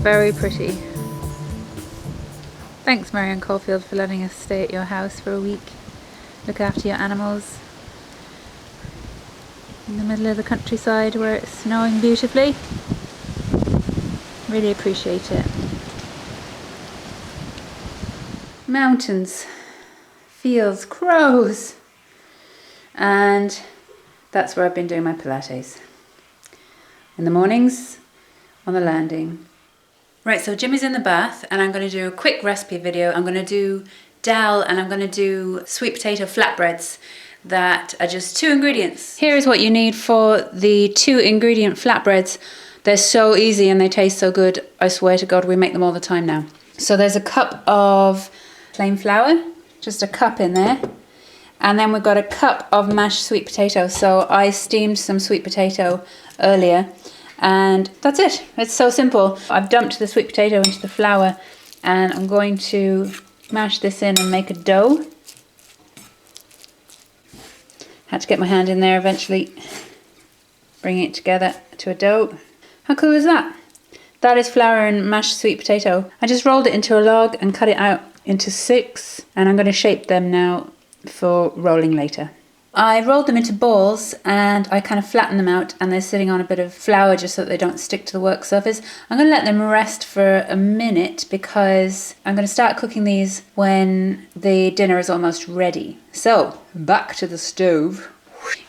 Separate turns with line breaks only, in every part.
very pretty. Thanks Marion Caulfield for letting us stay at your house for a week. Look after your animals. In the middle of the countryside where it's snowing beautifully. Really appreciate it. Mountains, fields, crows. And that's where I've been doing my Pilates. In the mornings, on the landing. Right, so Jimmy's in the bath and I'm going to do a quick recipe video. I'm going to do dal and I'm going to do sweet potato flatbreads that are just 2 ingredients. Here is what you need for the 2 ingredient flatbreads. They're so easy and they taste so good. I swear to God, we make them all the time now. So there's a cup of plain flour, just a cup in there. And then we've got a cup of mashed sweet potato. So I steamed some sweet potato earlier. And that's it. It's so simple. I've dumped the sweet potato into the flour and I'm going to mash this in and make a dough. Had to get my hand in there eventually, bringing it together to a dough. How cool is that? That is flour and mashed sweet potato. I just rolled it into a log and cut it out into 6 and I'm going to shape them now for rolling later. I rolled them into balls and I kind of flattened them out and they're sitting on a bit of flour just so that they don't stick to the work surface. I'm going to let them rest for a minute because I'm going to start cooking these when the dinner is almost ready. So, back to the stove.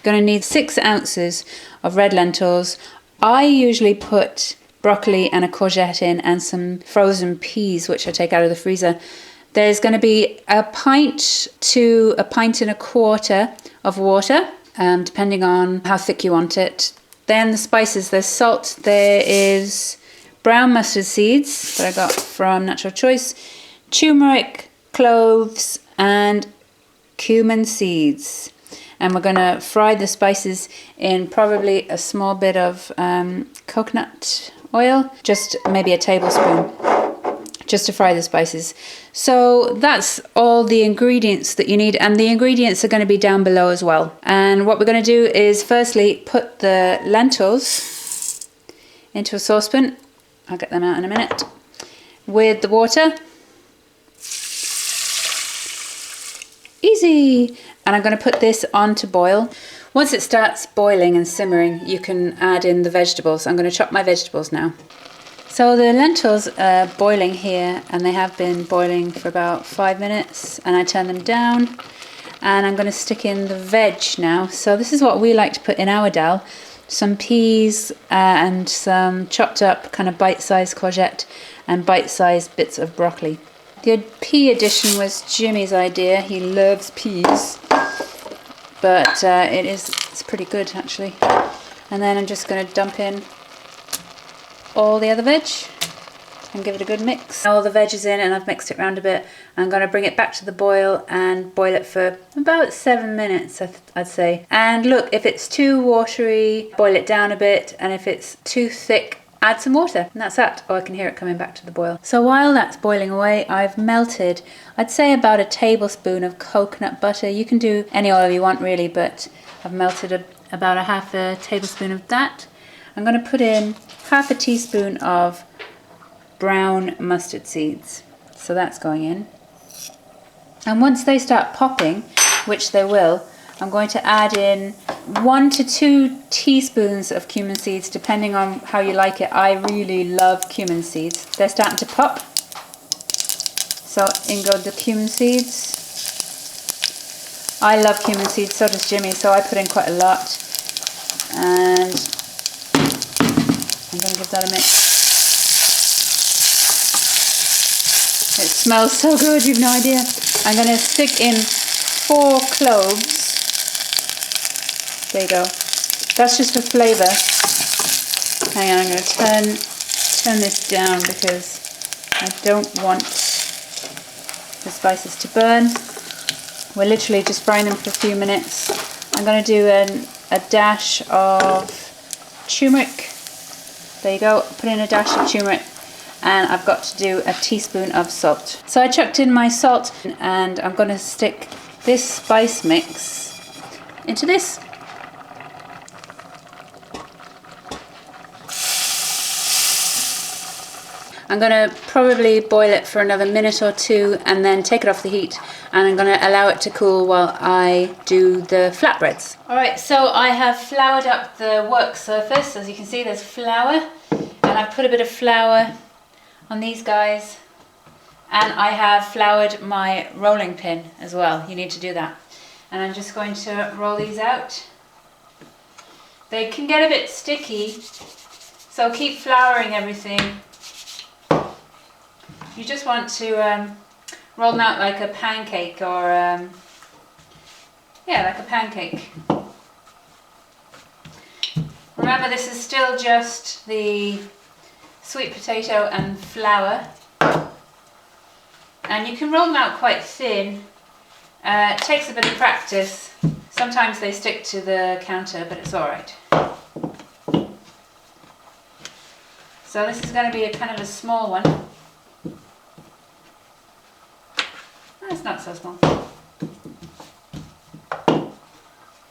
Going to need 6 ounces of red lentils. I usually put broccoli and a courgette in and some frozen peas which I take out of the freezer. There's going to be a pint to a pint and a quarter of water, depending on how thick you want it. Then the spices, there's salt, there is brown mustard seeds that I got from Natural Choice, turmeric, cloves and cumin seeds. And we're going to fry the spices in probably a small bit of coconut oil, just maybe a tablespoon, just to fry the spices. So that's all the ingredients that you need, and the ingredients are going to be down below as well. And what we're going to do is firstly put the lentils into a saucepan. I'll get them out in a minute. With the water. Easy. And I'm going to put this on to boil. Once it starts boiling and simmering, you can add in the vegetables. I'm going to chop my vegetables now. So the lentils are boiling here and they have been boiling for about 5 minutes and I turn them down and I'm going to stick in the veg now. So this is what we like to put in our dal. Some peas and some chopped up kind of bite-sized courgette and bite-sized bits of broccoli. The pea addition was Jimmy's idea. He loves peas, but it's pretty good actually. And then I'm just going to dump in all the other veg and give it a good mix. All the veg is in and I've mixed it around a bit. I'm going to bring it back to the boil and boil it for about 7 minutes, I'd say. And look, if it's too watery, boil it down a bit, and if it's too thick, add some water, and that's that. Oh, I can hear it coming back to the boil. So while that's boiling away, I've melted, I'd say about a tablespoon of coconut butter. You can do any oil you want really, but I've melted about a half a tablespoon of that. I'm going to put in half a teaspoon of brown mustard seeds. So that's going in. And once they start popping, which they will, I'm going to add in 1 to 2 teaspoons of cumin seeds, depending on how you like it. I really love cumin seeds. They're starting to pop. So in go the cumin seeds. I love cumin seeds, so does Jimmy, so I put in quite a lot. And I'm going to give that a mix. It smells so good, you've no idea. I'm going to stick in 4 cloves. There you go. That's just for flavour. Hang on, I'm going to turn this down because I don't want the spices to burn. We're literally just frying them for a few minutes. I'm going to do a dash of turmeric. There you go, put in a dash of turmeric, and I've got to do a teaspoon of salt. So I chucked in my salt and I'm going to stick this spice mix into this. I'm going to probably boil it for another minute or two and then take it off the heat, and I'm going to allow it to cool while I do the flatbreads. Alright, so I have floured up the work surface. As you can see, there's flour, and I've put a bit of flour on these guys, and I have floured my rolling pin as well. You need to do that. And I'm just going to roll these out. They can get a bit sticky, so keep flouring everything. You just want to roll them out like a pancake, or yeah, like a pancake. Remember, this is still just the sweet potato and flour, and you can roll them out quite thin. It takes a bit of practice. Sometimes they stick to the counter, but it's alright. So this is going to be a kind of a small one. Oh, it's not so small.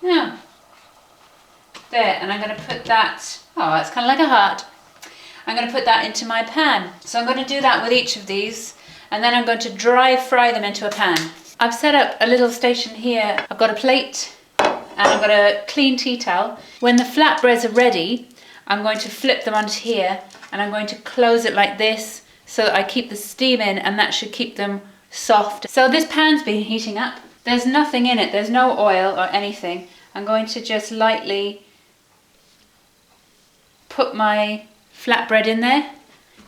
Yeah. There, and I'm going to put that, oh, it's kind of like a heart. I'm going to put that into my pan. So I'm going to do that with each of these, and then I'm going to dry fry them into a pan. I've set up a little station here. I've got a plate and I've got a clean tea towel. When the flatbreads are ready, I'm going to flip them onto here, and I'm going to close it like this so that I keep the steam in, and that should keep them soft. So this pan's been heating up. There's nothing in it. There's no oil or anything. I'm going to just lightly put my flatbread in there,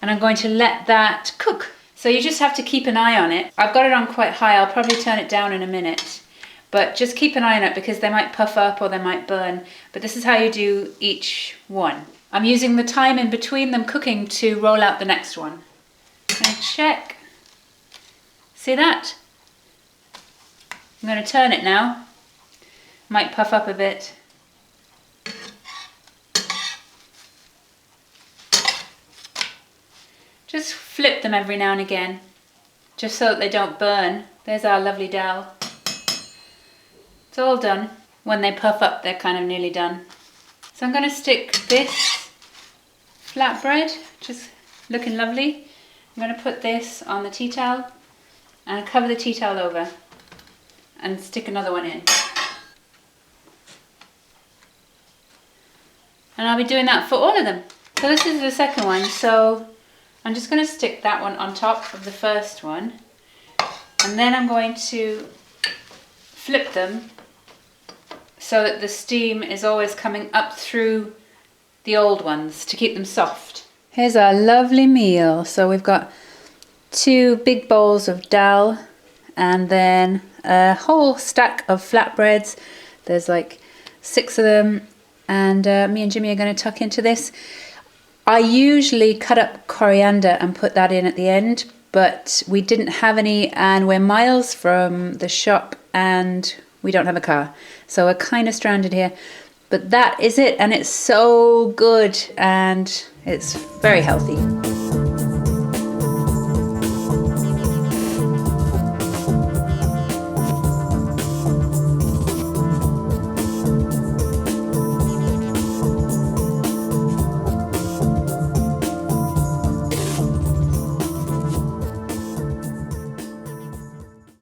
and I'm going to let that cook. So you just have to keep an eye on it. I've got it on quite high. I'll probably turn it down in a minute. But just keep an eye on it, because they might puff up or they might burn. But this is how you do each one. I'm using the time in between them cooking to roll out the next one. And check. See that? I'm going to turn it now. Might puff up a bit. Just flip them every now and again, just so that they don't burn. There's our lovely dal. It's all done. When they puff up, they're kind of nearly done. So I'm going to stick this flatbread, just looking lovely. I'm going to put this on the tea towel and cover the tea towel over and stick another one in. And I'll be doing that for all of them. So this is the second one. So I'm just going to stick that one on top of the first one, and then I'm going to flip them so that the steam is always coming up through the old ones to keep them soft. Here's our lovely meal. So we've got 2 big bowls of dal, and then a whole stack of flatbreads. There's like 6 of them, and me and Jimmy are going to tuck into this. I usually cut up coriander and put that in at the end, but we didn't have any, and we're miles from the shop and we don't have a car. So we're kind of stranded here. But that is it, and it's so good and it's very healthy.